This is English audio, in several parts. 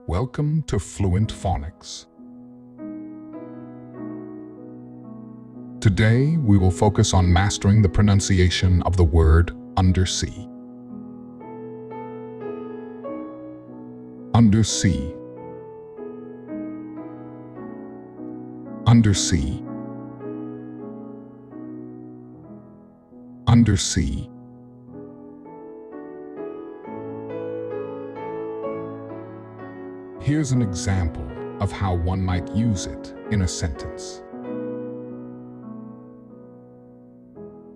Welcome to Fluent Phonics. Today, we will focus on mastering the pronunciation of the word undersea. Undersea. Undersea. Undersea. Here's an example of how one might use it in a sentence.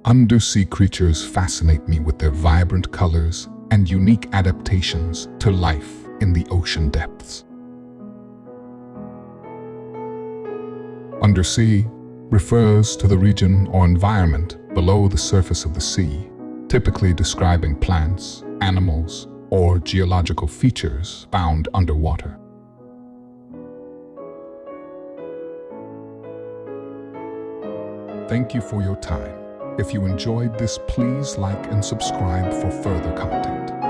Undersea creatures fascinate me with their vibrant colors and unique adaptations to life in the ocean depths. Undersea refers to the region or environment below the surface of the sea, typically describing plants, animals, or geological features found underwater. Thank you for your time. If you enjoyed this, please like and subscribe for further content.